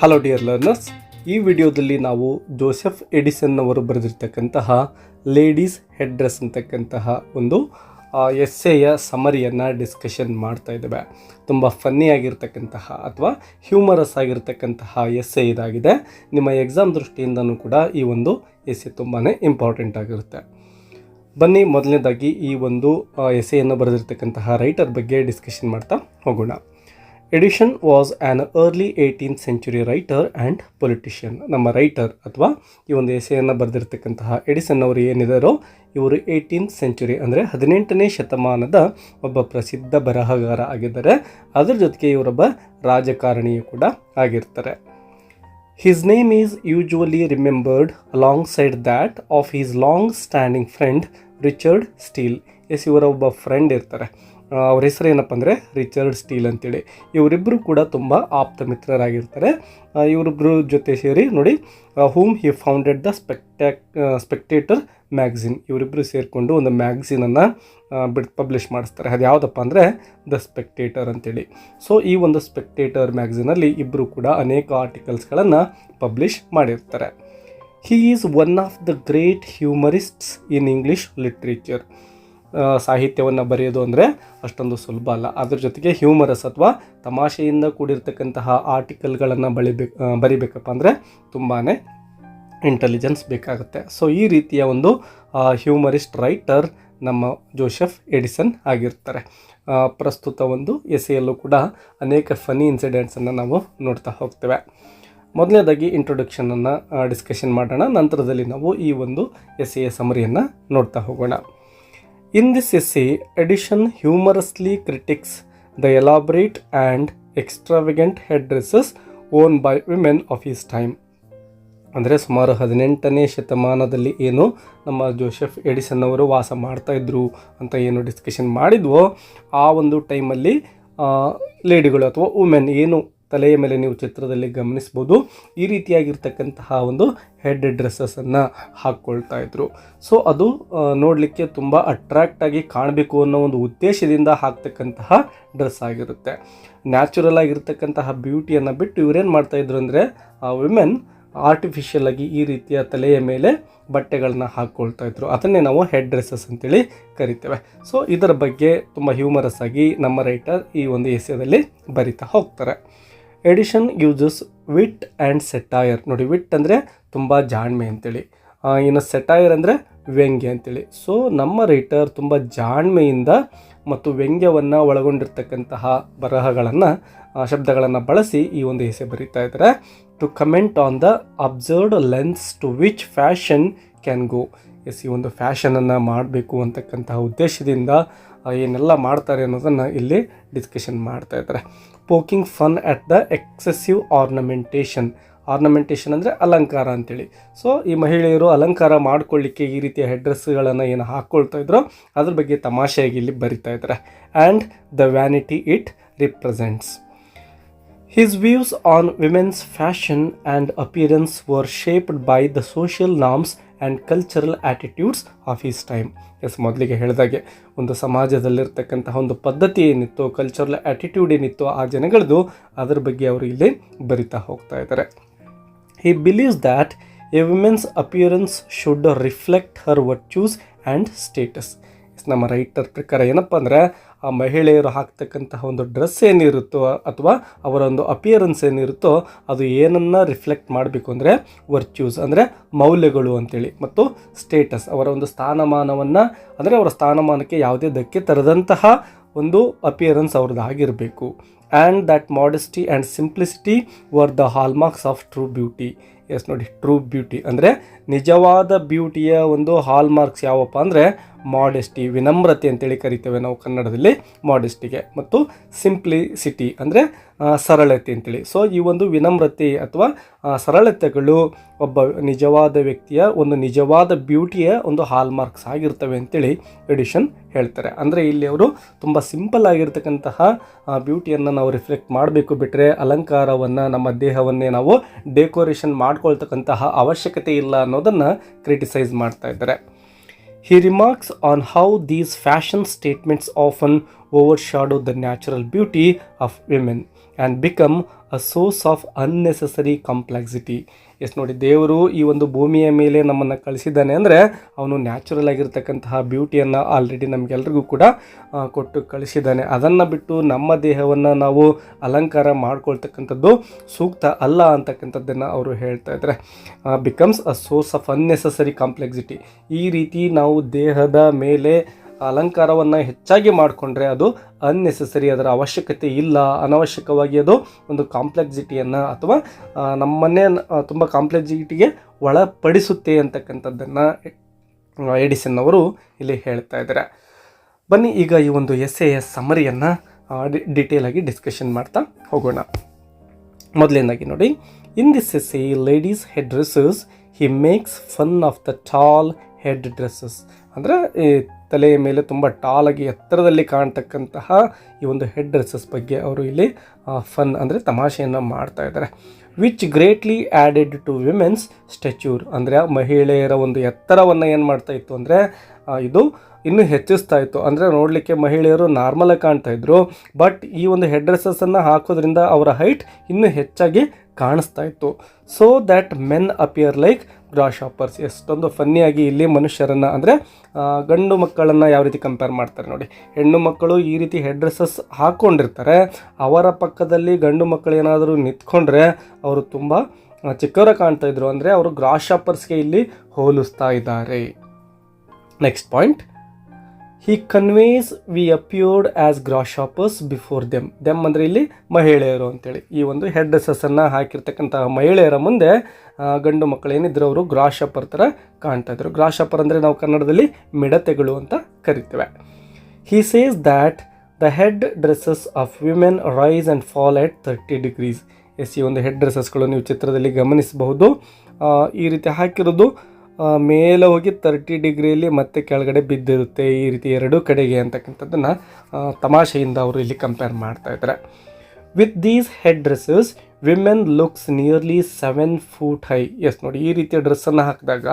Hello dear learners, ಈ ವಿಡಿಯೋದಲ್ಲಿ ನಾವು ಜೋಸೆಫ್ ಎಡಿಸನ್ ಅವರು ಬರೆದಿರ್ತಕ್ಕಂತಹ ಲೇಡೀಸ್ ಹೆಡ್ ಡ್ರೆಸ್ ಅಂತಕ್ಕಂತಹ ಒಂದು ಎಸ್ಸೆಯ ಸಮರಿಯನ್ನು ಡಿಸ್ಕಷನ್ ಮಾಡ್ತಾ ಇದ್ದೇವೆ. ತುಂಬ ಫನ್ನಿಯಾಗಿರ್ತಕ್ಕಂತಹ ಅಥವಾ ಹ್ಯೂಮರಸ್ ಆಗಿರ್ತಕ್ಕಂತಹ ಎಸ್ಸೆ ಇದಾಗಿದೆ. ನಿಮ್ಮ ಎಕ್ಸಾಮ್ ದೃಷ್ಟಿಯಿಂದನೂ ಕೂಡ ಈ ಒಂದು ಎಸ್ಸೆ ತುಂಬಾ ಇಂಪಾರ್ಟೆಂಟ್ ಆಗಿರುತ್ತೆ. ಬನ್ನಿ ಮೊದಲನೇದಾಗಿ ಈ ಒಂದು ಎಸ್ಸೆಯನ್ನು ಬರೆದಿರ್ತಕ್ಕಂತಹ ರೈಟರ್ ಬಗ್ಗೆ ಡಿಸ್ಕಷನ್ ಮಾಡ್ತಾ ಹೋಗೋಣ. Edison was an early 18th century writer and politician. ನಮ್ಮ ರೈಟರ್ ಅಥವಾ ಈ ಒಂದು ಎಸೆಯನ್ನು ಬರೆದಿರ್ತಕ್ಕಂತಹ ಎಡಿಸನ್ ಅವರು ಏನಿದಾರೋ ಇವರು 18th century ಅಂದರೆ 18ನೇ ಶತಮಾನದ ಒಬ್ಬ ಪ್ರಸಿದ್ಧ ಬರಹಗಾರ ಆಗಿದ್ದಾರೆ. ಅದರ ಜೊತೆಗೆ ಇವರೊಬ್ಬ ರಾಜಕಾರಣಿಯೂ ಕೂಡ ಆಗಿರ್ತಾರೆ. His name is usually remembered alongside that of his long-standing friend Richard steel. ಇವರ ಒಬ್ಬ ಫ್ರೆಂಡ್ ಇರ್ತಾರೆ, ಅವ್ರ ಹೆಸರು ಏನಪ್ಪ ಅಂದರೆ ರಿಚರ್ಡ್ ಸ್ಟೀಲ್ ಅಂತೇಳಿ. ಇವರಿಬ್ಬರು ಕೂಡ ತುಂಬ ಆಪ್ತ ಮಿತ್ರರಾಗಿರ್ತಾರೆ. ಇವರಿಬ್ಬರು ಜೊತೆ ಸೇರಿ ನೋಡಿ ಹೂಮ್ ಹಿ ಫೌಂಡೆಡ್ ದ ಸ್ಪೆಕ್ಟೇಟರ್ ಮ್ಯಾಗ್ಝಿನ್. ಇವರಿಬ್ಬರು ಸೇರಿಕೊಂಡು ಒಂದು ಮ್ಯಾಗ್ಝಿನನ್ನು ಪಬ್ಲಿಷ್ ಮಾಡಿಸ್ತಾರೆ. ಅದು ಯಾವುದಪ್ಪ ಅಂದರೆ ದ ಸ್ಪೆಕ್ಟೇಟರ್ ಅಂತೇಳಿ. ಸೊ ಈ ಒಂದು ಸ್ಪೆಕ್ಟೇಟರ್ ಮ್ಯಾಗ್ಝಿನಲ್ಲಿ ಇಬ್ಬರು ಕೂಡ ಅನೇಕ ಆರ್ಟಿಕಲ್ಸ್ಗಳನ್ನು ಪಬ್ಲಿಷ್ ಮಾಡಿರ್ತಾರೆ. He is one of the great humorists in English literature. ಸಾಹಿತ್ಯವನ್ನು ಬರೆಯೋದು ಅಂದರೆ ಅಷ್ಟೊಂದು ಸುಲಭ ಅಲ್ಲ. ಅದ್ರ ಜೊತೆಗೆ ಹ್ಯೂಮರಸ್ ಅಥವಾ ತಮಾಷೆಯಿಂದ ಕೂಡಿರ್ತಕ್ಕಂತಹ ಆರ್ಟಿಕಲ್ಗಳನ್ನು ಬರಿಬೇಕಪ್ಪ ಅಂದರೆ ತುಂಬಾ ಇಂಟೆಲಿಜೆನ್ಸ್ ಬೇಕಾಗುತ್ತೆ. ಸೊ ಈ ರೀತಿಯ ಒಂದು ಹ್ಯೂಮರಿಸ್ಟ್ ರೈಟರ್ ನಮ್ಮ ಜೋಸೆಫ್ ಎಡಿಸನ್ ಆಗಿರ್ತಾರೆ. ಪ್ರಸ್ತುತ ಒಂದು ಎಸೆಯಲ್ಲೂ ಕೂಡ ಅನೇಕ ಫನಿ ಇನ್ಸಿಡೆಂಟ್ಸನ್ನು ನಾವು ನೋಡ್ತಾ ಹೋಗ್ತೇವೆ. ಮೊದಲನೇದಾಗಿ ಇಂಟ್ರೊಡಕ್ಷನನ್ನು ಡಿಸ್ಕಷನ್ ಮಾಡೋಣ. ನಂತರದಲ್ಲಿ ನಾವು ಈ ಒಂದು ಎಸೆಯ ಸಮರಿಯನ್ನು ನೋಡ್ತಾ ಹೋಗೋಣ. In this essay, Addison humorously critiques the elaborate and extravagant headdresses worn by women of his time. ಅಂದರೆ ಸುಮಾರು 18ನೇ ಶತಮಾನದಲ್ಲಿ ಏನು ನಮ್ಮ ಜೋಸೆಫ್ ಎಡಿಸನ್ ಅವರು ವಾಸ ಮಾಡ್ತಾಯಿದ್ರು ಅಂತ ಏನು ಡಿಸ್ಕಷನ್ ಮಾಡಿದ್ವೋ ಆ ಒಂದು ಟೈಮಲ್ಲಿ ಲೇಡಿಗಳು ಅಥವಾ ವುಮೆನ್ ಏನು ತಲೆಯ ಮೇಲೆ ನೀವು ಚಿತ್ರದಲ್ಲಿ ಗಮನಿಸ್ಬೋದು, ಈ ರೀತಿಯಾಗಿರ್ತಕ್ಕಂತಹ ಒಂದು ಹೆಡ್ ಡ್ರೆಸ್ಸನ್ನು ಹಾಕ್ಕೊಳ್ತಾ ಇದ್ರು. ಸೊ ಅದು ನೋಡಲಿಕ್ಕೆ ತುಂಬ ಅಟ್ರಾಕ್ಟಾಗಿ ಕಾಣಬೇಕು ಅನ್ನೋ ಒಂದು ಉದ್ದೇಶದಿಂದ ಹಾಕ್ತಕ್ಕಂತಹ ಡ್ರೆಸ್ ಆಗಿರುತ್ತೆ. ನ್ಯಾಚುರಲ್ ಆಗಿರ್ತಕ್ಕಂತಹ ಬ್ಯೂಟಿಯನ್ನು ಬಿಟ್ಟು ಇವರೇನು ಮಾಡ್ತಾಯಿದ್ರು ಅಂದರೆ ವಿಮೆನ್ ಆರ್ಟಿಫಿಷಿಯಲ್ ಆಗಿ ಈ ರೀತಿಯ ತಲೆಯ ಮೇಲೆ ಬಟ್ಟೆಗಳನ್ನ ಹಾಕ್ಕೊಳ್ತಾ ಇದ್ರು. ಅದನ್ನೇ ನಾವು ಹೆಡ್ ಡ್ರೆಸ್ಸಸ್ ಅಂತೇಳಿ ಕರಿತೇವೆ. ಸೊ ಇದರ ಬಗ್ಗೆ ತುಂಬ ಹ್ಯೂಮರಸ್ ಆಗಿ ನಮ್ಮ ರೈಟರ್ ಈ ಒಂದು ಎಸೆಯಲ್ಲಿ ಬರಿತಾ ಹೋಗ್ತಾರೆ. Addison uses wit and satire. ನೋಡಿ, ವಿಟ್ ಅಂದರೆ ತುಂಬ ಜಾಣ್ಮೆ ಅಂತೇಳಿ, ಇನ್ನು ಸೆಟೈರ್ ಅಂದರೆ ವ್ಯಂಗ್ಯ ಅಂತೇಳಿ. ಸೊ ನಮ್ಮ ರೈಟರ್ ತುಂಬ ಜಾಣ್ಮೆಯಿಂದ ಮತ್ತು ವ್ಯಂಗ್ಯವನ್ನು ಒಳಗೊಂಡಿರ್ತಕ್ಕಂತಹ ಬರಹಗಳನ್ನು ಶಬ್ದಗಳನ್ನು ಬಳಸಿ ಈ ಒಂದು ಎಸೆ ಬರೀತಾ ಇದ್ದಾರೆ. To comment on the observed lens to which fashion can go. ಈ ಒಂದು ಫ್ಯಾಷನನ್ನು ಮಾಡಬೇಕು ಅಂತಕ್ಕಂತಹ ಉದ್ದೇಶದಿಂದ ಏನೆಲ್ಲ ಮಾಡ್ತಾರೆ ಅನ್ನೋದನ್ನು ಇಲ್ಲಿ ಡಿಸ್ಕಷನ್ ಮಾಡ್ತಾ ಇದ್ದಾರೆ. ಪೋಕಿಂಗ್ ಫನ್ ಅಟ್ ದ ಎಕ್ಸೆಸಿವ್ ಆರ್ನಮೆಂಟೇಷನ್. ಆರ್ನಮೆಂಟೇಷನ್ ಅಂದರೆ ಅಲಂಕಾರ ಅಂತೇಳಿ. ಸೊ ಈ ಮಹಿಳೆಯರು ಅಲಂಕಾರ ಮಾಡ್ಕೊಳ್ಳಿಕ್ಕೆ ಈ ರೀತಿಯ ಹೆಡ್ ಡ್ರೆಸ್ಗಳನ್ನು ಏನು ಹಾಕ್ಕೊಳ್ತಾ ಇದ್ರೋ ಅದ್ರ ಬಗ್ಗೆ ತಮಾಷೆಯಾಗಿ ಇಲ್ಲಿ ಬರಿತಾ ಇದ್ದಾರೆ. And the vanity it represents. His views on women's fashion and appearance were shaped by the social norms and cultural attitudes of his time. ಮೊದಲಿಗೆ ಹೇಳಿದಾಗೆ ಒಂದು ಸಮಾಜದಲ್ಲಿರ್ತಕ್ಕಂತಹ ಒಂದು ಪದ್ಧತಿ ಏನಿತ್ತು, ಕಲ್ಚರಲ್ ಆ್ಯಟಿಟ್ಯೂಡ್ ಏನಿತ್ತು ಆ ಜನಗಳದ್ದು, ಅದರ ಬಗ್ಗೆ ಅವರು ಇಲ್ಲಿ ಬರಿತಾ ಹೋಗ್ತಾ ಇದ್ದಾರೆ. He believes that a woman's appearance should reflect her virtues and status. ನಮ್ಮ ರೈಟರ್ ಪ್ರಕಾರ ಏನಪ್ಪ ಅಂದರೆ ಆ ಮಹಿಳೆಯರು ಹಾಕ್ತಕ್ಕಂತಹ ಒಂದು ಡ್ರೆಸ್ ಏನಿರುತ್ತೋ ಅಥವಾ ಅವರ ಒಂದು ಅಪಿಯರೆನ್ಸ್ ಏನಿರುತ್ತೋ ಅದು ಏನನ್ನು ರಿಫ್ಲೆಕ್ಟ್ ಮಾಡಬೇಕು ಅಂದರೆ ವರ್ಚ್ಯೂಸ್ ಅಂದರೆ ಮೌಲ್ಯಗಳು ಅಂತೇಳಿ, ಮತ್ತು ಸ್ಟೇಟಸ್ ಅವರ ಒಂದು ಸ್ಥಾನಮಾನವನ್ನು ಅಂದರೆ ಅವರ ಸ್ಥಾನಮಾನಕ್ಕೆ ಯಾವುದೇ ಧಕ್ಕೆ ತರದಂತಹ ಒಂದು ಅಪಿಯರೆನ್ಸ್ ಅವ್ರದ್ದು ಆಗಿರಬೇಕು. And that modesty and simplicity were the hallmarks of true beauty. ನೋಡಿ, ಟ್ರೂ ಬ್ಯೂಟಿ ಅಂದರೆ ನಿಜವಾದ ಬ್ಯೂಟಿಯ ಒಂದು ಹಾಲ್ಮಾರ್ಕ್ಸ್ ಯಾವಪ್ಪ ಅಂದರೆ ಮಾಡೆಸ್ಟಿ, ವಿನಮ್ರತೆ ಅಂತೇಳಿ ಕರಿತೇವೆ ನಾವು ಕನ್ನಡದಲ್ಲಿ ಮಾಡೆಸ್ಟಿಗೆ, ಮತ್ತು ಸಿಂಪ್ಲಿಸಿಟಿ ಅಂದರೆ ಸರಳತೆ ಅಂತೇಳಿ. ಸೊ ಈ ಒಂದು ವಿನಮ್ರತೆ ಅಥವಾ ಸರಳತೆಗಳು ಒಬ್ಬ ನಿಜವಾದ ವ್ಯಕ್ತಿಯ ಒಂದು ನಿಜವಾದ ಬ್ಯೂಟಿಯ ಒಂದು ಹಾಲ್ಮಾರ್ಕ್ಸ್ ಆಗಿರ್ತವೆ ಅಂತೇಳಿ ಎಡಿಸನ್ ಹೇಳ್ತಾರೆ. ಅಂದರೆ ಇಲ್ಲಿ ಅವರು ತುಂಬ ಸಿಂಪಲ್ ಆಗಿರ್ತಕ್ಕಂತಹ ಬ್ಯೂಟಿಯನ್ನು ನಾವು ರಿಫ್ಲೆಕ್ಟ್ ಮಾಡಬೇಕು, ಬಿಟ್ಟರೆ ಅಲಂಕಾರವನ್ನು ನಮ್ಮ ದೇಹವನ್ನೇ ನಾವು ಡೆಕೋರೇಷನ್ ಮಾಡ್ಕೊಳ್ತಕ್ಕಂತಹ ಅವಶ್ಯಕತೆ ಇಲ್ಲ ಅನ್ನೋದನ್ನು ಕ್ರಿಟಿಸೈಸ್ ಮಾಡ್ತಾ ಇದ್ದಾರೆ. He remarks on how these fashion statements often overshadow the natural beauty of women. And become a source of unnecessary complexity. Yes ನೋಡಿ, ದೇವರು ಈ ಒಂದು ಭೂಮಿಯ ಮೇಲೆ ನಮ್ಮನ್ನು ಕಳಿಸಿದ್ದಾನೆ ಅಂದರೆ ಅವನು ನ್ಯಾಚುರಲ್ ಆಗಿರ್ತಕ್ಕಂತಹ ಬ್ಯೂಟಿಯನ್ನು ಆಲ್ರೆಡಿ ನಮಗೆಲ್ರಿಗೂ ಕೂಡ ಕೊಟ್ಟು ಕಳಿಸಿದ್ದಾನೆ. ಅದನ್ನು ಬಿಟ್ಟು ನಮ್ಮ ದೇಹವನ್ನು ನಾವು ಅಲಂಕಾರ ಮಾಡ್ಕೊಳ್ತಕ್ಕಂಥದ್ದು ಸೂಕ್ತ ಅಲ್ಲ ಅಂತಕ್ಕಂಥದ್ದನ್ನು ಅವರು ಹೇಳ್ತಾ ಇದ್ದಾರೆ. Becomes a source of unnecessary complexity. ಈ ರೀತಿ ನಾವು ದೇಹದ ಮೇಲೆ ಅಲಂಕಾರವನ್ನು ಹೆಚ್ಚಾಗಿ ಮಾಡಿಕೊಂಡ್ರೆ ಅದು ಅನ್ನೆಸೆಸರಿ, ಅದರ ಅವಶ್ಯಕತೆ ಇಲ್ಲ, ಅನವಶ್ಯಕವಾಗಿ ಅದು ಒಂದು ಕಾಂಪ್ಲೆಕ್ಸಿಟಿಯನ್ನು ಅಥವಾ ನಮ್ಮನ್ನೇ ತುಂಬ ಕಾಂಪ್ಲೆಕ್ಸಿಟಿಗೆ ಒಳಪಡಿಸುತ್ತೆ ಅಂತಕ್ಕಂಥದ್ದನ್ನು ಎಡಿಸನ್ ಅವರು ಇಲ್ಲಿ ಹೇಳ್ತಾ ಇದ್ದಾರೆ. ಬನ್ನಿ ಈಗ ಈ ಒಂದು ಎಸ್ಸೆಯ ಸಮರಿಯನ್ನು ಡಿಟೇಲ್ ಆಗಿ ಡಿಸ್ಕಷನ್ ಮಾಡ್ತಾ ಹೋಗೋಣ. ಮೊದಲನೇದಾಗಿ ನೋಡಿ, in this essay ladies head dresses he makes fun of the tall head dresses. ಅಂದರೆ ಈ ತಲೆಯ ಮೇಲೆ ತುಂಬ ಟಾಲಾಗಿ ಎತ್ತರದಲ್ಲಿ ಕಾಣ್ತಕ್ಕಂತಹ ಈ ಒಂದು ಹೆಡ್ ಡ್ರೆಸ್ಸಸ್ ಬಗ್ಗೆ ಅವರು ಇಲ್ಲಿ ಫನ್ ಅಂದರೆ ತಮಾಷೆಯನ್ನು ಮಾಡ್ತಾ ಇದ್ದಾರೆ. Which greatly added to women's stature. ಅಂದರೆ ಮಹಿಳೆಯರ ಒಂದು ಎತ್ತರವನ್ನು ಏನು ಮಾಡ್ತಾ ಇತ್ತು ಅಂದರೆ ಇದು ಇನ್ನೂ ಹೆಚ್ಚಿಸ್ತಾ ಇತ್ತು. ಅಂದರೆ ನೋಡಲಿಕ್ಕೆ ಮಹಿಳೆಯರು ನಾರ್ಮಲಾಗಿ ಕಾಣ್ತಾ ಇದ್ರು, ಬಟ್ ಈ ಒಂದು ಹೆಡ್ ಡ್ರೆಸ್ಸನ್ನು ಹಾಕೋದ್ರಿಂದ ಅವರ ಹೈಟ್ ಇನ್ನೂ ಹೆಚ್ಚಾಗಿ ಕಾಣಿಸ್ತಾ ಇತ್ತು. So that men appear like grasshoppers. ಎಷ್ಟೊಂದು ಫನ್ನಿಯಾಗಿ ಇಲ್ಲಿ ಮನುಷ್ಯರನ್ನು ಅಂದರೆ ಗಂಡು ಮಕ್ಕಳನ್ನು ಯಾವ ರೀತಿ ಕಂಪೇರ್ ಮಾಡ್ತಾರೆ ನೋಡಿ. ಹೆಣ್ಣು ಮಕ್ಕಳು ಈ ರೀತಿ ಹೆಡ್ ಡ್ರೆಸ್ಸಸ್ ಹಾಕ್ಕೊಂಡಿರ್ತಾರೆ, ಅವರ ಪಕ್ಕದಲ್ಲಿ ಗಂಡು ಮಕ್ಕಳು ಏನಾದರೂ ನಿಂತ್ಕೊಂಡ್ರೆ ಅವರು ತುಂಬ ಚಿಕ್ಕವರ ಕಾಣ್ತಾ ಇದ್ರು, ಅಂದರೆ ಅವರು ಗ್ರಾಸ್ ಶಾಪರ್ಸ್ಗೆ ಇಲ್ಲಿ ಹೋಲಿಸ್ತಾ ಇದ್ದಾರೆ. Next point, he conveys we appeared as grasshoppers before them. Them ಅಂದರೆ ಇಲ್ಲಿ ಮಹಿಳೆಯರು ಅಂತೇಳಿ. ಈ ಒಂದು ಹೆಡ್ ಡ್ರೆಸ್ಸನ್ನು ಹಾಕಿರ್ತಕ್ಕಂತಹ ಮಹಿಳೆಯರ ಮುಂದೆ ಗಂಡು ಮಕ್ಕಳು ಏನಿದ್ರು ಅವರು ಗ್ರಾಸ್ ಶಾಪರ್ ಥರ ಕಾಣ್ತಾ ಇದ್ರು. ಗ್ರಾಸ್ ಶಾಪರ್ ಅಂದರೆ ನಾವು ಕನ್ನಡದಲ್ಲಿ ಮಿಡತೆಗಳು ಅಂತ ಕರಿತೇವೆ. He says that the head dresses of women rise and fall at 30 degrees. Yes, ಈ ಒಂದು ಹೆಡ್ ಡ್ರೆಸ್ಸಸ್ಗಳು ನೀವು ಚಿತ್ರದಲ್ಲಿ ಗಮನಿಸಬಹುದು. ಈ ರೀತಿ ಹಾಕಿರೋದು ಮೇಲೆ ಹೋಗಿ 30 ಡಿಗ್ರಿಯಲ್ಲಿ ಮತ್ತೆ ಕೆಳಗಡೆ ಬಿದ್ದಿರುತ್ತೆ, ಈ ರೀತಿ ಎರಡೂ ಕಡೆಗೆ ಅಂತಕ್ಕಂಥದ್ದನ್ನು ತಮಾಷೆಯಿಂದ ಅವರು ಇಲ್ಲಿ ಕಂಪೇರ್ ಮಾಡ್ತಾ ಇದ್ದಾರೆ. With these head dresses women looks nearly 7 feet high. Yes ನೋಡಿ, ಈ ರೀತಿಯ ಡ್ರೆಸ್ಸನ್ನು ಹಾಕಿದಾಗ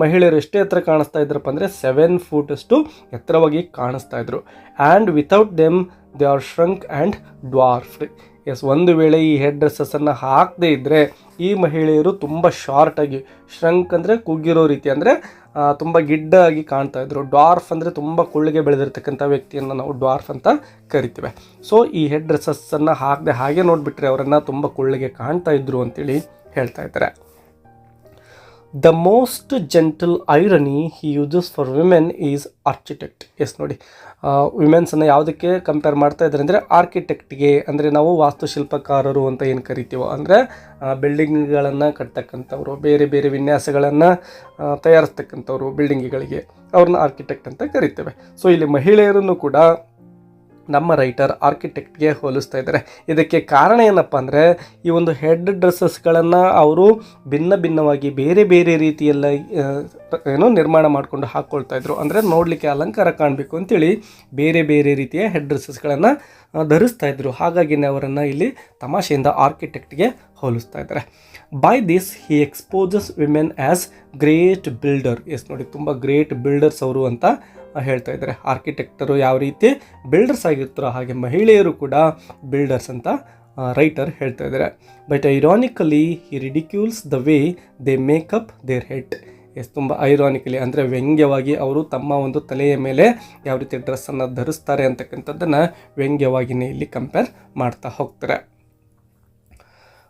ಮಹಿಳೆಯರು ಎಷ್ಟೇ ಎತ್ತರ ಕಾಣಿಸ್ತಾ ಇದ್ರಪ್ಪ ಅಂದರೆ 7 feet ಅಷ್ಟು ಎತ್ತರವಾಗಿ ಕಾಣಿಸ್ತಾ ಇದ್ರು. And without them they are shrunk and dwarfed. Yes, ಒಂದು ವೇಳೆ ಈ ಹೆಡ್ ಡ್ರೆಸ್ಸನ್ನು ಹಾಕದೇ ಇದ್ದರೆ ಈ ಮಹಿಳೆಯರು ತುಂಬ ಶಾರ್ಟಾಗಿ, ಶ್ರಂಕ್ ಅಂದರೆ ಕುಗ್ಗಿರೋ ರೀತಿ, ಅಂದರೆ ತುಂಬ ಗಿಡ್ಡಾಗಿ ಕಾಣ್ತಾ ಇದ್ರು. ಡ್ವಾರ್ಫ್ ಅಂದರೆ ತುಂಬ ಕುಳ್ಳಿಗೆ ಬೆಳೆದಿರ್ತಕ್ಕಂಥ ವ್ಯಕ್ತಿಯನ್ನು ನಾವು ಡ್ವಾರ್ಫ್ ಅಂತ ಕರಿತೀವಿ. ಸೊ ಈ ಹೆಡ್ ಡ್ರೆಸ್ಸನ್ನು ಹಾಕದೆ ಹಾಗೆ ನೋಡಿಬಿಟ್ರೆ ಅವರನ್ನು ತುಂಬ ಕುಳ್ಳಿಗೆ ಕಾಣ್ತಾ ಇದ್ರು ಅಂತೇಳಿ ಹೇಳ್ತಾ ಇದ್ದಾರೆ. The most gentle irony he uses for women is architect. Yes ನೋಡಿ, ವಿಮೆನ್ಸನ್ನು ಯಾವುದಕ್ಕೆ ಕಂಪೇರ್ ಮಾಡ್ತಾ ಇದ್ದಾರೆ ಅಂದರೆ ಆರ್ಕಿಟೆಕ್ಟ್ಗೆ, ಅಂದರೆ ನಾವು ವಾಸ್ತುಶಿಲ್ಪಕಾರರು ಅಂತ ಏನು ಕರಿತೀವೋ, ಅಂದರೆ ಬಿಲ್ಡಿಂಗ್ಗಳನ್ನು ಕಟ್ತಕ್ಕಂಥವ್ರು, ಬೇರೆ ಬೇರೆ ವಿನ್ಯಾಸಗಳನ್ನು ತಯಾರಿಸ್ತಕ್ಕಂಥವ್ರು ಬಿಲ್ಡಿಂಗ್ಗಳಿಗೆ, ಅವ್ರನ್ನ ಆರ್ಕಿಟೆಕ್ಟ್ ಅಂತ ಕರಿತೇವೆ. ಸೊ ಇಲ್ಲಿ ಮಹಿಳೆಯರನ್ನು ಕೂಡ ನಮ್ಮ ರೈಟರ್ ಆರ್ಕಿಟೆಕ್ಟ್ಗೆ ಹೋಲಿಸ್ತಾ ಇದ್ದಾರೆ. ಇದಕ್ಕೆ ಕಾರಣ ಏನಪ್ಪ ಅಂದರೆ ಈ ಒಂದು ಹೆಡ್ ಡ್ರೆಸ್ಸಸ್ಗಳನ್ನು ಅವರು ಭಿನ್ನ ಭಿನ್ನವಾಗಿ ಬೇರೆ ಬೇರೆ ರೀತಿಯೆಲ್ಲ ನಿರ್ಮಾಣ ಮಾಡಿಕೊಂಡು ಹಾಕ್ಕೊಳ್ತಾ ಇದ್ರು. ಅಂದರೆ ನೋಡಲಿಕ್ಕೆ ಅಲಂಕಾರ ಕಾಣಬೇಕು ಅಂತೇಳಿ ಬೇರೆ ಬೇರೆ ರೀತಿಯ ಹೆಡ್ ಡ್ರೆಸ್ಸಸ್ಗಳನ್ನು ಧರಿಸ್ತಾ ಇದ್ರು. ಹಾಗಾಗಿನೇ ಅವರನ್ನು ಇಲ್ಲಿ ತಮಾಷೆಯಿಂದ ಆರ್ಕಿಟೆಕ್ಟ್ಗೆ ಹೋಲಿಸ್ತಾ ಇದ್ದಾರೆ. By this he exposes women as great builder. Yes ನೋಡಿ, ತುಂಬ ಗ್ರೇಟ್ ಬಿಲ್ಡರ್ಸ್ ಅವರು ಅಂತ ಹೇಳ್ತಾ ಇದ್ದಾರೆ. ಆರ್ಕಿಟೆಕ್ಟರು ಯಾವ ರೀತಿ ಬಿಲ್ಡರ್ಸ್ ಆಗಿರ್ತಾರೋ ಹಾಗೆ ಮಹಿಳೆಯರು ಕೂಡ ಬಿಲ್ಡರ್ಸ್ ಅಂತ ರೈಟರ್ ಹೇಳ್ತಾ ಇದ್ದಾರೆ. But ironically he ridicules the way they make up their head. Yes, ತುಂಬ ಐರಾನಿಕಲಿ ಅಂದರೆ ವ್ಯಂಗ್ಯವಾಗಿ ಅವರು ತಮ್ಮ ಒಂದು ತಲೆಯ ಮೇಲೆ ಯಾವ ರೀತಿ ಡ್ರೆಸ್ಸನ್ನು ಧರಿಸ್ತಾರೆ ಅಂತಕ್ಕಂಥದ್ದನ್ನು ವ್ಯಂಗ್ಯವಾಗಿಯೇ ಇಲ್ಲಿ ಕಂಪೇರ್ ಮಾಡ್ತಾ ಹೋಗ್ತಾರೆ.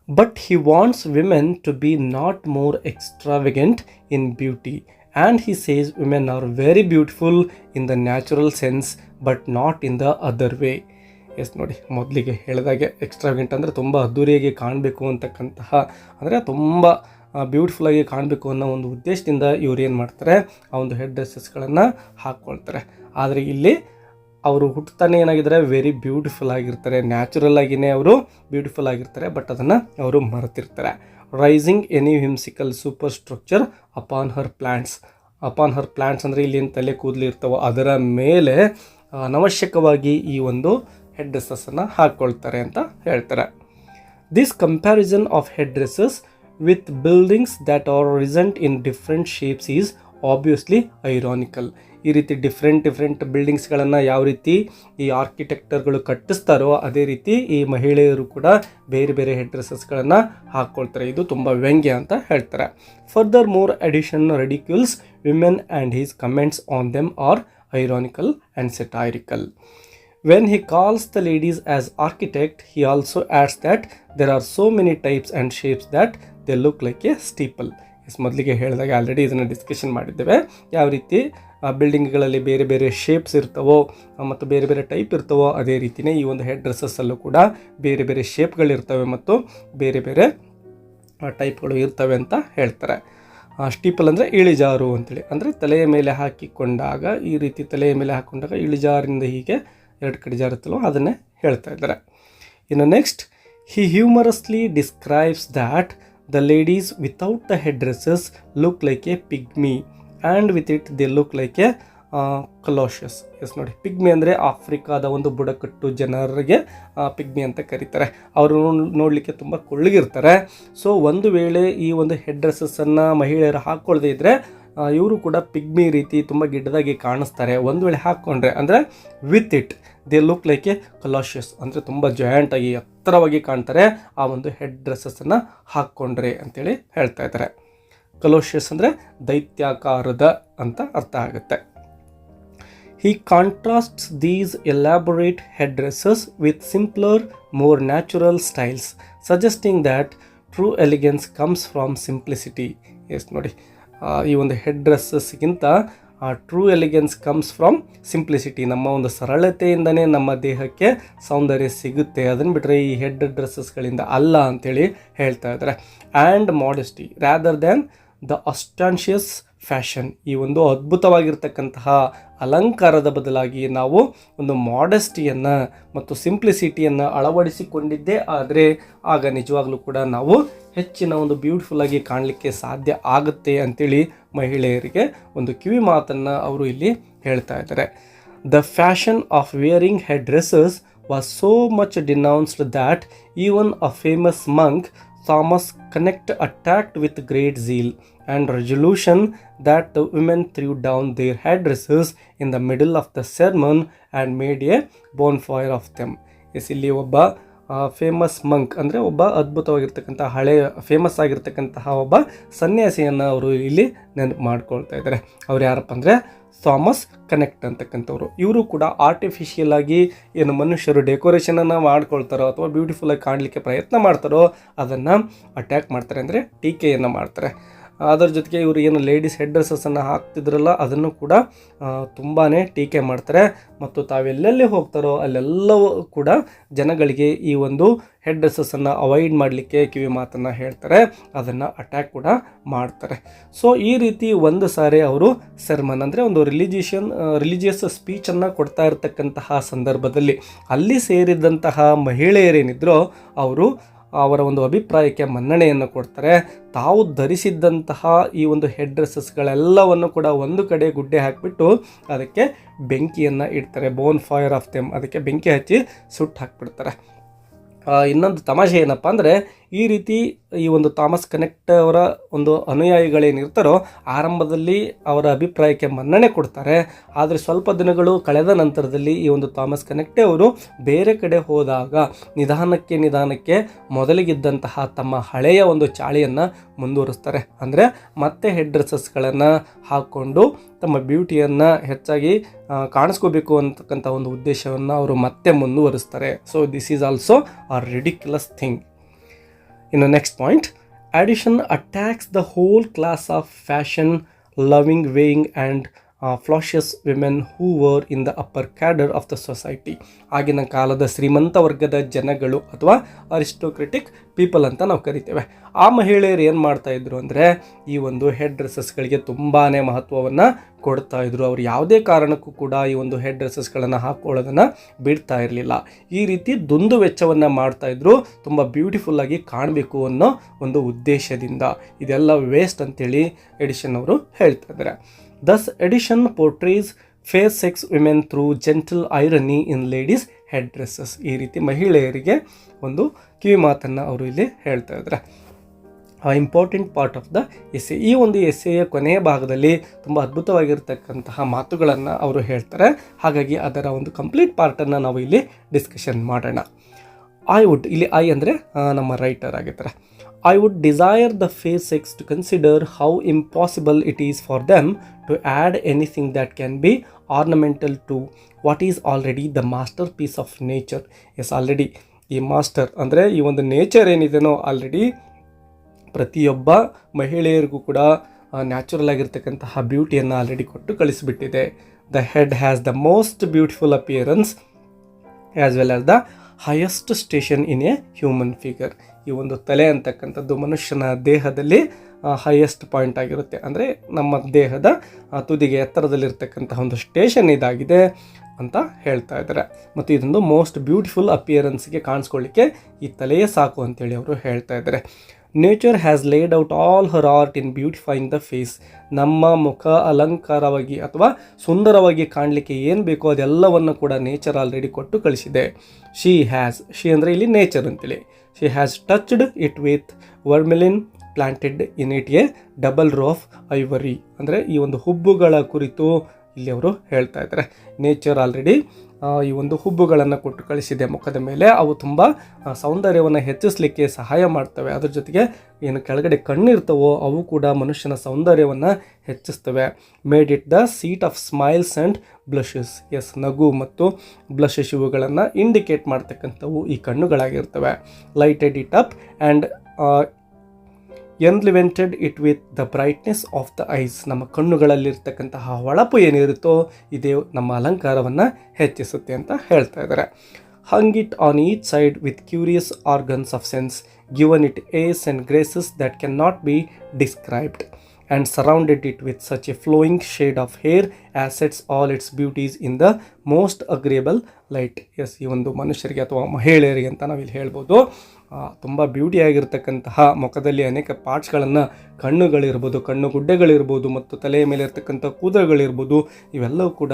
But he wants women to be not more extravagant in beauty. And he says women are very beautiful in the natural sense but not in the other way. Yes ನೋಡಿ, ಮೊದಲಿಗೆ ಹೇಳಿದಾಗೆ ಎಕ್ಸ್ಟ್ರಾವೆಗೆಂಟ್ ಅಂದರೆ ತುಂಬ ಅದ್ದೂರಿಯಾಗಿ ಕಾಣಬೇಕು ಅಂತಕ್ಕಂತಹ, ಅಂದರೆ ತುಂಬ ಬ್ಯೂಟಿಫುಲ್ಲಾಗಿ ಕಾಣಬೇಕು ಅನ್ನೋ ಒಂದು ಉದ್ದೇಶದಿಂದ ಇವ್ರು ಏನು ಮಾಡ್ತಾರೆ, ಆ ಒಂದು ಹೆಡ್ ಡ್ರೆಸ್ಸಸ್ಗಳನ್ನು ಹಾಕ್ಕೊಳ್ತಾರೆ. ಆದರೆ ಇಲ್ಲಿ ಅವರು ಹುಟ್ಟುತ್ತಾನೆ ಏನಾಗಿದ್ದಾರೆ, ವೆರಿ ಬ್ಯೂಟಿಫುಲ್ ಆಗಿರ್ತಾರೆ, ನ್ಯಾಚುರಲ್ ಆಗಿಯೇ ಅವರು ಬ್ಯೂಟಿಫುಲ್ ಆಗಿರ್ತಾರೆ, ಬಟ್ ಅದನ್ನು ಅವರು ಮರೆತಿರ್ತಾರೆ. Raising any whimsical super structure upon her plants. Upon her plants ಅಂದರೆ ಇಲ್ಲಿ ಏನು ತಲೆ ಕೂದಲು ಇರ್ತಾವೋ ಅದರ ಮೇಲೆ ಅನವಶ್ಯಕವಾಗಿ ಈ ಒಂದು ಹೆಡ್ ಡ್ರೆಸ್ಸನ್ನು ಹಾಕ್ಕೊಳ್ತಾರೆ ಅಂತ ಹೇಳ್ತಾರೆ. This comparison of head dresses with buildings that are recent in different shapes is obviously ironical. ಈ ರೀತಿ ಡಿಫ್ರೆಂಟ್ ಬಿಲ್ಡಿಂಗ್ಸ್ಗಳನ್ನು ಯಾವ ರೀತಿ ಈ ಆರ್ಕಿಟೆಕ್ಟರ್ಗಳು ಕಟ್ಟಿಸ್ತಾರೋ ಅದೇ ರೀತಿ ಈ ಮಹಿಳೆಯರು ಕೂಡ ಬೇರೆ ಬೇರೆ ಹೆಡ್ ಡ್ರೆಸ್ಸಸ್ಗಳನ್ನು ಹಾಕ್ಕೊಳ್ತಾರೆ. ಇದು ತುಂಬ ವ್ಯಂಗ್ಯ ಅಂತ ಹೇಳ್ತಾರೆ. Furthermore addition ridicules women and his comments on them are ironical and satirical. When he calls the ladies as architect, he also adds that there are so many types and shapes that they look like a steeple. ಮೊದಲಿಗೆ ಹೇಳಿದಾಗ already ಇದನ್ನು discussion ಮಾಡಿದ್ದೇವೆ. ಯಾವ ರೀತಿ ಬಿಲ್ಡಿಂಗ್ಗಳಲ್ಲಿ ಬೇರೆ ಬೇರೆ shapes ಇರ್ತವೋ ಮತ್ತು ಬೇರೆ ಬೇರೆ ಟೈಪ್ ಇರ್ತವೋ ಅದೇ ರೀತಿಯೇ ಈ ಒಂದು ಹೆಡ್ ಡ್ರೆಸ್ಸಸ್ಸಲ್ಲೂ ಕೂಡ ಬೇರೆ ಬೇರೆ ಶೇಪ್ಗಳಿರ್ತವೆ ಮತ್ತು ಬೇರೆ ಬೇರೆ ಟೈಪ್ಗಳು ಇರ್ತವೆ ಅಂತ ಹೇಳ್ತಾರೆ. ಸ್ಟೀಪಲ್ ಅಂದರೆ ಇಳಿಜಾರು ಅಂತೇಳಿ, ಅಂದರೆ ತಲೆಯ ಮೇಲೆ ಹಾಕಿಕೊಂಡಾಗ ಈ ರೀತಿ ತಲೆಯ ಮೇಲೆ ಹಾಕಿಕೊಂಡಾಗ ಇಳಿಜಾರಿಂದ ಹೀಗೆ ಎರಡು ಕಡೆ ಜಾರುತ್ತಲ್ಲೋ ಅದನ್ನೇ ಹೇಳ್ತಾ ಇದ್ದಾರೆ. ಇನ್ನು next, he humorously describes that the ladies without the head dresses look like a pygmy and with it they look like a colossus. ನೋಡಿ, ಪಿಗ್ಮಿ ಅಂದರೆ ಆಫ್ರಿಕಾದ ಒಂದು ಬುಡಕಟ್ಟು ಜನರಿಗೆ ಪಿಗ್ಮಿ ಅಂತ ಕರೀತಾರೆ. ಅವರು ನೋಡಲಿಕ್ಕೆ ತುಂಬ ಕೊಳ್ಳಗಿರ್ತಾರೆ. ಸೊ ಒಂದು ವೇಳೆ ಈ ಒಂದು ಹೆಡ್ ಡ್ರೆಸ್ಸನ್ನು ಮಹಿಳೆಯರು ಹಾಕ್ಕೊಳ್ಳದೆ ಇದ್ದರೆ ಇವರು ಕೂಡ ಪಿಗ್ಮಿ ರೀತಿ ತುಂಬ ಗಿಡ್ಡದಾಗಿ ಕಾಣಿಸ್ತಾರೆ. ಒಂದು ವೇಳೆ ಹಾಕ್ಕೊಂಡ್ರೆ ಅಂದರೆ with it they look like a colossus, ಅಂದರೆ ತುಂಬ ಜಾಯಿಂಟಾಗಿ ಎತ್ತರವಾಗಿ ಕಾಣ್ತಾರೆ ಆ ಒಂದು ಹೆಡ್ ಡ್ರೆಸ್ಸನ್ನು ಹಾಕ್ಕೊಂಡ್ರೆ ಅಂತೇಳಿ ಹೇಳ್ತಾ ಇದ್ದಾರೆ. ಕಲೋಷಿಯಸ್ ಅಂದರೆ ದೈತ್ಯಾಕಾರದ ಅಂತ ಅರ್ಥ ಆಗುತ್ತೆ. He contrasts these elaborate headdresses with simpler, more natural styles, suggesting that true elegance comes from simplicity. ನೋಡಿ, ಈ ಒಂದು ಹೆಡ್ ಡ್ರೆಸ್ಸಸ್ಗಿಂತ true elegance comes from simplicity. ನಮ್ಮ ಒಂದು ಸರಳತೆಯಿಂದನೇ ನಮ್ಮ ದೇಹಕ್ಕೆ ಸೌಂದರ್ಯ ಸಿಗುತ್ತೆ, ಅದನ್ನು ಬಿಟ್ಟರೆ ಈ ಹೆಡ್ ಡ್ರೆಸ್ಸಸ್ಗಳಿಂದ ಅಲ್ಲ ಅಂಥೇಳಿ ಹೇಳ್ತಾ ಇದ್ದಾರೆ. And modesty rather than the ostentatious fashion. ಈ ಒಂದು ಅದ್ಭುತವಾಗಿರ್ತಕ್ಕಂತಹ ಅಲಂಕಾರದ ಬದಲಾಗಿ ನಾವು ಒಂದು ಮಾಡೆಸ್ಟಿಯನ್ನು ಮತ್ತು ಸಿಂಪ್ಲಿಸಿಟಿಯನ್ನು ಅಳವಡಿಸಿಕೊಂಡಿದ್ದೇ ಆದರೆ ಆಗ ನಿಜವಾಗ್ಲೂ ಕೂಡ ನಾವು ಹೆಚ್ಚಿನ ಒಂದು ಬ್ಯೂಟಿಫುಲ್ಲಾಗಿ ಕಾಣಲಿಕ್ಕೆ ಸಾಧ್ಯ ಆಗುತ್ತೆ ಅಂಥೇಳಿ ಮಹಿಳೆಯರಿಗೆ ಒಂದು ಕಿವಿ ಮಾತನ್ನು ಅವರು ಇಲ್ಲಿ ಹೇಳ್ತಾ ಇದ್ದಾರೆ. The fashion of wearing head dresses was so much denounced that even a famous monk Thomas Connect attacked with great zeal and resolution that the women threw down their headdresses in the middle of the sermon and made a bonfire of them. ಇಲ್ಲಿ ಒಬ್ಬ famous ಮಂಕ್ ಅಂದರೆ ಒಬ್ಬ ಅದ್ಭುತವಾಗಿರ್ತಕ್ಕಂಥ ಹಳೆಯ famous ಆಗಿರ್ತಕ್ಕಂತಹ ಒಬ್ಬ ಸನ್ಯಾಸಿಯನ್ನು ಅವರು ಇಲ್ಲಿ ನೆನಪು ಮಾಡ್ಕೊಳ್ತಾ ಇದ್ದಾರೆ. ಅವ್ರು ಯಾರಪ್ಪ ಅಂದರೆ ಥಾಮಸ್ ಕನೆಕ್ಟ್ ಅಂತಕ್ಕಂಥವ್ರು. ಇವರು ಕೂಡ ಆರ್ಟಿಫಿಷಿಯಲ್ ಆಗಿ ಏನು ಮನುಷ್ಯರು ಡೆಕೋರೇಷನನ್ನು ಮಾಡ್ಕೊಳ್ತಾರೋ ಅಥವಾ ಬ್ಯೂಟಿಫುಲ್ಲಾಗಿ ಕಾಣಲಿಕ್ಕೆ ಪ್ರಯತ್ನ ಮಾಡ್ತಾರೋ ಅದನ್ನು ಅಟ್ಯಾಕ್ ಮಾಡ್ತಾರೆ, ಅಂದರೆ ಟೀಕೆಯನ್ನು ಮಾಡ್ತಾರೆ. ಅದರ ಜೊತೆಗೆ ಇವರು ಏನು ಲೇಡೀಸ್ ಹೆಡ್ ಡ್ರೆಸ್ಸನ್ನು ಹಾಕ್ತಿದ್ರಲ್ಲ ಅದನ್ನು ಕೂಡ ತುಂಬಾ ಟೀಕೆ ಮಾಡ್ತಾರೆ. ಮತ್ತು ತಾವೆಲ್ಲೆಲ್ಲಿ ಹೋಗ್ತಾರೋ ಅಲ್ಲೆಲ್ಲವೂ ಕೂಡ ಜನಗಳಿಗೆ ಈ ಒಂದು ಹೆಡ್ ಡ್ರೆಸ್ಸನ್ನು ಅವಾಯ್ಡ್ ಮಾಡಲಿಕ್ಕೆ ಕಿವಿ ಮಾತನ್ನು ಹೇಳ್ತಾರೆ, ಅದನ್ನು ಅಟ್ಯಾಕ್ ಕೂಡ ಮಾಡ್ತಾರೆ. ಸೊ ಈ ರೀತಿ ಒಂದು ಸಾರಿ ಅವರು ಸರ್ಮನ್ ಅಂದರೆ ಒಂದು ರಿಲಿಜಿಯಸ್ ಸ್ಪೀಚನ್ನು ಕೊಡ್ತಾ ಇರತಕ್ಕಂತಹ ಸಂದರ್ಭದಲ್ಲಿ ಅಲ್ಲಿ ಸೇರಿದಂತಹ ಮಹಿಳೆಯರೇನಿದ್ರೋ ಅವರು ಅವರ ಒಂದು ಅಭಿಪ್ರಾಯಕ್ಕೆ ಮನ್ನಣೆಯನ್ನು ಕೊಡ್ತಾರೆ. ತಾವು ಧರಿಸಿದ್ದಂತಹ ಈ ಒಂದು ಹೆಡ್ ಡ್ರೆಸ್ಸಸ್ಗಳೆಲ್ಲವನ್ನು ಕೂಡ ಒಂದು ಕಡೆ ಗುಡ್ಡೆ ಹಾಕಿಬಿಟ್ಟು ಅದಕ್ಕೆ ಬೆಂಕಿಯನ್ನು ಇಡ್ತಾರೆ. ಬೋನ್ ಫೈರ್ ಆಫ್ ದೆಮ್, ಅದಕ್ಕೆ ಬೆಂಕಿ ಹಚ್ಚಿ ಸುಟ್ಟು ಹಾಕಿಬಿಡ್ತಾರೆ. ಇನ್ನೊಂದು ತಮಾಷೆ ಏನಪ್ಪ ಅಂದರೆ ಈ ರೀತಿ ಈ ಒಂದು ಥಾಮಸ್ ಕನೆಕ್ಟ್ ಅವರ ಒಂದು ಅನುಯಾಯಿಗಳೇನಿರ್ತಾರೋ ಆರಂಭದಲ್ಲಿ ಅವರ ಅಭಿಪ್ರಾಯಕ್ಕೆ ಮನ್ನಣೆ ಕೊಡ್ತಾರೆ. ಆದರೆ ಸ್ವಲ್ಪ ದಿನಗಳು ಕಳೆದ ನಂತರದಲ್ಲಿ ಈ ಒಂದು ಥಾಮಸ್ ಕನೆಕ್ಟೆ ಅವರು ಬೇರೆ ಕಡೆ ಹೋದಾಗ ನಿಧಾನಕ್ಕೆ ಮೊದಲಿಗಿದ್ದಂತಹ ತಮ್ಮ ಹಳೆಯ ಒಂದು ಚಾಳಿಯನ್ನು ಮುಂದುವರಿಸ್ತಾರೆ. ಅಂದರೆ ಮತ್ತೆ ಹೆಡ್ ಡ್ರೆಸ್ಸಸ್ಗಳನ್ನು ಹಾಕ್ಕೊಂಡು ತಮ್ಮ ಬ್ಯೂಟಿಯನ್ನು ಹೆಚ್ಚಾಗಿ ಕಾಣಿಸ್ಕೋಬೇಕು ಅಂತಕ್ಕಂಥ ಒಂದು ಉದ್ದೇಶವನ್ನು ಅವರು ಮತ್ತೆ ಮುಂದುವರಿಸ್ತಾರೆ. So this is also a ridiculous thing. In the next point, Addison attacks the whole class of fashion-loving, weighing and flashy women who were in the upper cadre of the society. ಆಗಿನ ಕಾಲದ ಶ್ರೀಮಂತ ವರ್ಗದ ಜನಗಳು ಅಥವಾ ಅರಿಸ್ಟೋಕ್ರೆಟಿಕ್ people ಅಂತ ನಾವು ಕರಿತೇವೆ. ಆ ಮಹಿಳೆಯರು ಏನು ಮಾಡ್ತಾಯಿದ್ರು ಅಂದರೆ ಈ ಒಂದು ಹೆಡ್ ಡ್ರೆಸ್ಸಸ್ಗಳಿಗೆ ತುಂಬಾ ಮಹತ್ವವನ್ನು ಕೊಡ್ತಾಯಿದ್ರು. ಅವರು ಯಾವುದೇ ಕಾರಣಕ್ಕೂ ಕೂಡ ಈ ಒಂದು ಹೆಡ್ ಡ್ರೆಸ್ಸಸ್ಗಳನ್ನು ಹಾಕ್ಕೊಳ್ಳೋದನ್ನು ಬಿಡ್ತಾ ಇರಲಿಲ್ಲ. ಈ ರೀತಿ ದುಂದು ವೆಚ್ಚವನ್ನು ಮಾಡ್ತಾಯಿದ್ರು, ತುಂಬ ಬ್ಯೂಟಿಫುಲ್ಲಾಗಿ ಕಾಣಬೇಕು ಅನ್ನೋ ಒಂದು ಉದ್ದೇಶದಿಂದ. ಇದೆಲ್ಲ ವೇಸ್ಟ್ ಅಂತೇಳಿ ಎಡಿಷನ್ ಅವರು ಹೇಳ್ತಾ ಇದ್ದಾರೆ. Thus, Addison portrays fair sex women through gentle irony in ladies' head dresses. ಈ ರೀತಿ ಮಹಿಳೆಯರಿಗೆ ಒಂದು ಕಿವಿ ಮಾತನ್ನು ಅವರು ಇಲ್ಲಿ ಹೇಳ್ತಾ ಇದ್ದಾರೆ. Important part of the essay. ಈ ಒಂದು ಎಸ್ಸೆಯ ಕೊನೆಯ ಭಾಗದಲ್ಲಿ ತುಂಬ ಅದ್ಭುತವಾಗಿರ್ತಕ್ಕಂತಹ ಮಾತುಗಳನ್ನು ಅವರು ಹೇಳ್ತಾರೆ. ಹಾಗಾಗಿ ಅದರ ಒಂದು ಕಂಪ್ಲೀಟ್ ಪಾರ್ಟನ್ನು ನಾವು ಇಲ್ಲಿ ಡಿಸ್ಕಷನ್ ಮಾಡೋಣ. ಐ ವುಡ್, ಇಲ್ಲಿ ಐ ಅಂದರೆ ನಮ್ಮ ರೈಟರ್ ಆಗಿರ್ತಾರೆ. I would desire the fair sex to consider how impossible it is for them to add anything that can be ornamental to what is already the masterpiece of nature. Yes, already ಈ master ಅಂದರೆ ಈ ಒಂದು nature ಏನಿದೆನೋ already ಪ್ರತಿಯೊಬ್ಬ ಮಹಿಳೆಯರಿಗೂ ಕೂಡ natural ಆಗಿರ್ತಕ್ಕಂತಹ ಬ್ಯೂಟಿಯನ್ನು already ಕೊಟ್ಟು ಕಳಿಸಿಬಿಟ್ಟಿದೆ. The head has the most beautiful appearance as well as the highest station in a human figure. ಈ ಒಂದು ತಲೆ ಅಂತಕ್ಕಂಥದ್ದು ಮನುಷ್ಯನ ದೇಹದಲ್ಲಿ ಹೈಯೆಸ್ಟ್ ಪಾಯಿಂಟ್ ಆಗಿರುತ್ತೆ. ಅಂದರೆ ನಮ್ಮ ದೇಹದ ತುದಿಗೆ ಎತ್ತರದಲ್ಲಿರ್ತಕ್ಕಂತಹ ಒಂದು ಸ್ಟೇಷನ್ ಇದಾಗಿದೆ ಅಂತ ಹೇಳ್ತಾ ಇದ್ದಾರೆ. ಮತ್ತು ಇದೊಂದು ಮೋಸ್ಟ್ ಬ್ಯೂಟಿಫುಲ್ ಅಪಿಯರೆನ್ಸ್ಗೆ ಕಾಣಿಸ್ಕೊಳ್ಳಿಕ್ಕೆ ಈ ತಲೆಯೇ ಸಾಕು ಅಂತೇಳಿ ಅವರು ಹೇಳ್ತಾ ಇದ್ದಾರೆ. Nature has laid out all her art in beautifying the face. ನಮ್ಮ ಮುಖ ಅಲಂಕಾರವಾಗಿ ಅಥವಾ ಸುಂದರವಾಗಿ ಕಾಣಲಿಕ್ಕೆ ಏನು ಬೇಕೋ ಅದೆಲ್ಲವನ್ನು ಕೂಡ ನೇಚರ್ ಆಲ್ರೆಡಿ ಕೊಟ್ಟು ಕಳಿಸಿದೆ. ಶಿ ಅಂದರೆ ಇಲ್ಲಿ ನೇಚರ್ ಅಂತೇಳಿ. She has touched it with vermilion planted in it a double row of ivory. ಅಂದರೆ ಈ ಒಂದು ಹುಬ್ಬುಗಳ ಕುರಿತು ಇಲ್ಲಿ ಅವರು ಹೇಳ್ತಾ ಇದ್ದಾರೆ. ನೇಚರ್ ಆಲ್ರೆಡಿ ಈ ಒಂದು ಹುಬ್ಬುಗಳನ್ನು ಕೊಟ್ಟು ಕಳಿಸಿದೆ ಮುಖದ ಮೇಲೆ. ಅವು ತುಂಬ ಸೌಂದರ್ಯವನ್ನು ಹೆಚ್ಚಿಸಲಿಕ್ಕೆ ಸಹಾಯ ಮಾಡ್ತವೆ. ಅದ್ರ ಜೊತೆಗೆ ಏನು ಕೆಳಗಡೆ ಕಣ್ಣಿರ್ತವೋ ಅವು ಕೂಡ ಮನುಷ್ಯನ ಸೌಂದರ್ಯವನ್ನು ಹೆಚ್ಚಿಸ್ತವೆ. Made it the seat of smiles and blushes. Yes, ನಗು ಮತ್ತು ಬ್ಲಷಸ್ ಇವುಗಳನ್ನು ಇಂಡಿಕೇಟ್ ಮಾಡ್ತಕ್ಕಂಥವು ಈ ಕಣ್ಣುಗಳಾಗಿರ್ತವೆ. Lighted it up and enlivened it with the brightness of the eyes. ನಮ್ಮ ಕಣ್ಣುಗಳಲ್ಲಿರ್ತಕ್ಕಂತಹ ಹೊಳಪು ಏನಿರುತ್ತೋ ಇದೇ ನಮ್ಮ ಅಲಂಕಾರವನ್ನು ಹೆಚ್ಚಿಸುತ್ತೆ ಅಂತ ಹೇಳ್ತಾ ಇದ್ದಾರೆ. Hung it on each side with curious organs of sense, given it airs and graces that can not be described, and surrounded it with such a flowing shade of hair as sets all its beauties in the most agreeable light. Yes, ಈ ಒಂದು ಮನುಷ್ಯರಿಗೆ ಅಥವಾ ಮಹಿಳೆಯರಿಗೆ ಅಂತ ನಾವಿಲ್ಲಿ ಹೇಳ್ಬೋದು. ತುಂಬ ಬ್ಯೂಟಿಯಾಗಿರ್ತಕ್ಕಂತಹ ಮುಖದಲ್ಲಿ ಅನೇಕ ಪಾರ್ಟ್ಸ್ಗಳನ್ನು, ಕಣ್ಣುಗಳಿರ್ಬೋದು, ಕಣ್ಣುಗುಡ್ಡೆಗಳಿರ್ಬೋದು ಮತ್ತು ತಲೆಯ ಮೇಲೆ ಇರ್ತಕ್ಕಂಥ ಕೂದಲುಗಳಿರ್ಬೋದು, ಇವೆಲ್ಲವೂ ಕೂಡ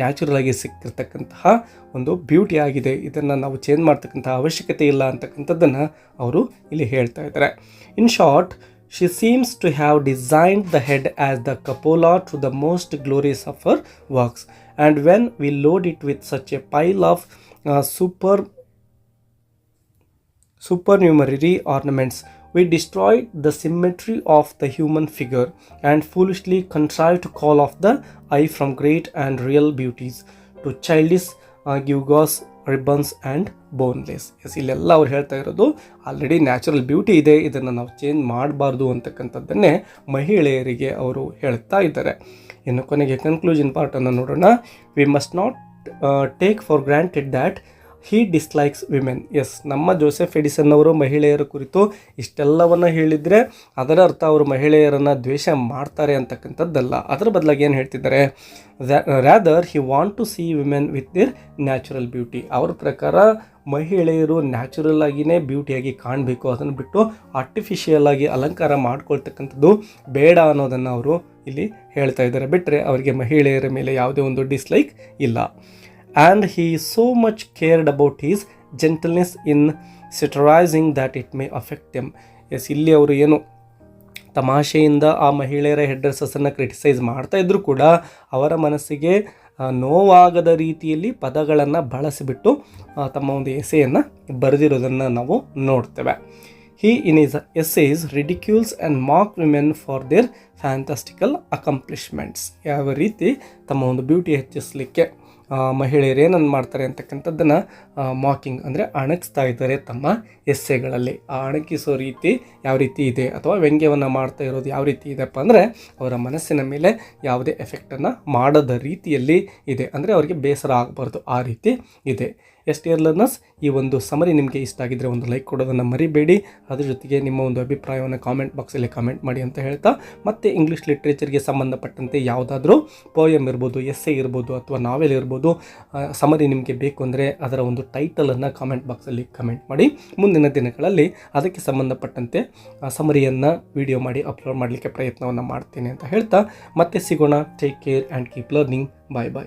ನ್ಯಾಚುರಲ್ ಆಗಿ ಸಿಕ್ಕಿರ್ತಕ್ಕಂತಹ ಒಂದು ಬ್ಯೂಟಿ ಆಗಿದೆ. ಇದನ್ನು ನಾವು ಚೇಂಜ್ ಮಾಡ್ತಕ್ಕಂಥ ಅವಶ್ಯಕತೆ ಇಲ್ಲ ಅಂತಕ್ಕಂಥದ್ದನ್ನು ಅವರು ಇಲ್ಲಿ ಹೇಳ್ತಾ ಇದ್ದಾರೆ. In short, she seems to have designed the head as the cupola to the most glorious of her works, and when we load it with such a pile of supernumerary ornaments, we destroy the symmetry of the human figure and foolishly contrive to call off the eye from great and real beauties to childish gewgaws, ribbons and boneless. Yes, ಇಲ್ಲೆಲ್ಲ ಅವ್ರು ಹೇಳ್ತಾ ಇರೋದು already natural beauty ಇದೆ, ಇದನ್ನು ನಾವು change ಮಾಡಬಾರ್ದು ಅಂತಕ್ಕಂಥದ್ದನ್ನೇ ಮಹಿಳೆಯರಿಗೆ ಅವರು ಹೇಳ್ತಾ ಇದ್ದಾರೆ. ಇನ್ನು ಕೊನೆಗೆ ಕನ್ಕ್ಲೂಷನ್ ಪಾರ್ಟನ್ನು ನೋಡೋಣ. We must not take for granted that he dislikes women. Yes, ನಮ್ಮ ಜೋಸೆಫ್ ಎಡಿಸನ್ ಅವರು ಮಹಿಳೆಯರ ಕುರಿತು ಇಷ್ಟೆಲ್ಲವನ್ನು ಹೇಳಿದರೆ ಅದರ ಅರ್ಥ ಅವರು ಮಹಿಳೆಯರನ್ನು ದ್ವೇಷ ಮಾಡ್ತಾರೆ ಅಂತಕ್ಕಂಥದ್ದಲ್ಲ. ಅದರ ಬದಲಾಗಿ ಏನು ಹೇಳ್ತಿದ್ದಾರೆ, rather he want to see women with their natural beauty. ಅವ್ರ ಪ್ರಕಾರ ಮಹಿಳೆಯರು ನ್ಯಾಚುರಲ್ ಆಗಿಯೇ ಬ್ಯೂಟಿಯಾಗಿ ಕಾಣಬೇಕು, ಅದನ್ನು ಬಿಟ್ಟು ಆರ್ಟಿಫಿಷಿಯಲ್ ಆಗಿ ಅಲಂಕಾರ ಮಾಡ್ಕೊಳ್ತಕ್ಕಂಥದ್ದು ಬೇಡ ಅನ್ನೋದನ್ನು ಅವರು ಇಲ್ಲಿ ಹೇಳ್ತಾ ಇದ್ದಾರೆ. ಬಿಟ್ಟರೆ ಅವರಿಗೆ ಮಹಿಳೆಯರ ಮೇಲೆ ಯಾವುದೇ ಒಂದು ಡಿಸ್ಲೈಕ್ ಇಲ್ಲ. And he so much cared about his gentleness in satirizing that it may affect them. Yes, ಇಲ್ಲಿ ಅವರು ಏನು ತಮಾಷೆಯಿಂದ ಆ ಮಹಿಳೆಯರ ಹೆಡ್ ಡ್ರೆಸ್ಸನ್ನು ಕ್ರಿಟಿಸೈಸ್ ಮಾಡ್ತಾ ಇದ್ದರೂ ಕೂಡ ಅವರ ಮನಸ್ಸಿಗೆ ನೋವಾಗದ ರೀತಿಯಲ್ಲಿ ಪದಗಳನ್ನು ಬಳಸಿಬಿಟ್ಟು ತಮ್ಮ ಒಂದು ಎಸೆಯನ್ನು ಬರೆದಿರೋದನ್ನು ನಾವು ನೋಡ್ತೇವೆ. He in his essays ridicules and mock women for their fantastical accomplishments. ಯಾವ ರೀತಿ ತಮ್ಮ ಒಂದು ಬ್ಯೂಟಿ ಹೆಚ್ಚಿಸಲಿಕ್ಕೆ ಮಹಿಳೆಯರು ಏನನ್ನು ಮಾಡ್ತಾರೆ ಅಂತಕ್ಕಂಥದ್ದನ್ನು ಮಾಕಿಂಗ್ ಅಂದರೆ ಅಣಗಿಸ್ತಾ ಇದ್ದಾರೆ ತಮ್ಮ ಎಸ್ಸೆಗಳಲ್ಲಿ. ಆ ಅಣಕಿಸೋ ರೀತಿ ಯಾವ ರೀತಿ ಇದೆ ಅಥವಾ ವ್ಯಂಗ್ಯವನ್ನು ಮಾಡ್ತಾ ಇರೋದು ಯಾವ ರೀತಿ ಇದೆಪ್ಪ ಅಂದರೆ ಅವರ ಮನಸ್ಸಿನ ಮೇಲೆ ಯಾವುದೇ ಎಫೆಕ್ಟನ್ನು ಮಾಡದ ರೀತಿಯಲ್ಲಿ ಇದೆ. ಅಂದರೆ ಅವರಿಗೆ ಬೇಸರ ಆಗಬಾರ್ದು, ಆ ರೀತಿ ಇದೆ. ಡಿಯರ್ ಲರ್ನರ್ಸ್, ಈ ಒಂದು ಸಮರಿ ನಿಮಗೆ ಇಷ್ಟ ಆಗಿದ್ದರೆ ಒಂದು ಲೈಕ್ ಕೊಡೋದನ್ನು ಮರಿಬೇಡಿ. ಅದ್ರ ಜೊತೆಗೆ ನಿಮ್ಮ ಒಂದು ಅಭಿಪ್ರಾಯವನ್ನು ಕಾಮೆಂಟ್ ಬಾಕ್ಸಲ್ಲಿ ಕಾಮೆಂಟ್ ಮಾಡಿ ಅಂತ ಹೇಳ್ತಾ, ಮತ್ತು ಇಂಗ್ಲೀಷ್ ಲಿಟ್ರೇಚರ್ಗೆ ಸಂಬಂಧಪಟ್ಟಂತೆ ಯಾವುದಾದ್ರೂ ಪೋಯಮ್ ಇರ್ಬೋದು, ಎಸ್ಸೆ ಇರ್ಬೋದು ಅಥವಾ ನಾವೆಲ್ ಇರ್ಬೋದು, ಸಮರಿ ನಿಮಗೆ ಬೇಕು ಅಂದರೆ ಅದರ ಒಂದು ಟೈಟಲನ್ನು ಕಾಮೆಂಟ್ ಬಾಕ್ಸಲ್ಲಿ ಕಮೆಂಟ್ ಮಾಡಿ. ಮುಂದಿನ ದಿನಗಳಲ್ಲಿ ಅದಕ್ಕೆ ಸಂಬಂಧಪಟ್ಟಂತೆ ಸಮರಿಯನ್ನು ವಿಡಿಯೋ ಮಾಡಿ ಅಪ್ಲೋಡ್ ಮಾಡಲಿಕ್ಕೆ ಪ್ರಯತ್ನವನ್ನು ಮಾಡ್ತೀನಿ ಅಂತ ಹೇಳ್ತಾ ಮತ್ತೆ ಸಿಗೋಣ. Take care and keep learning. Bye bye.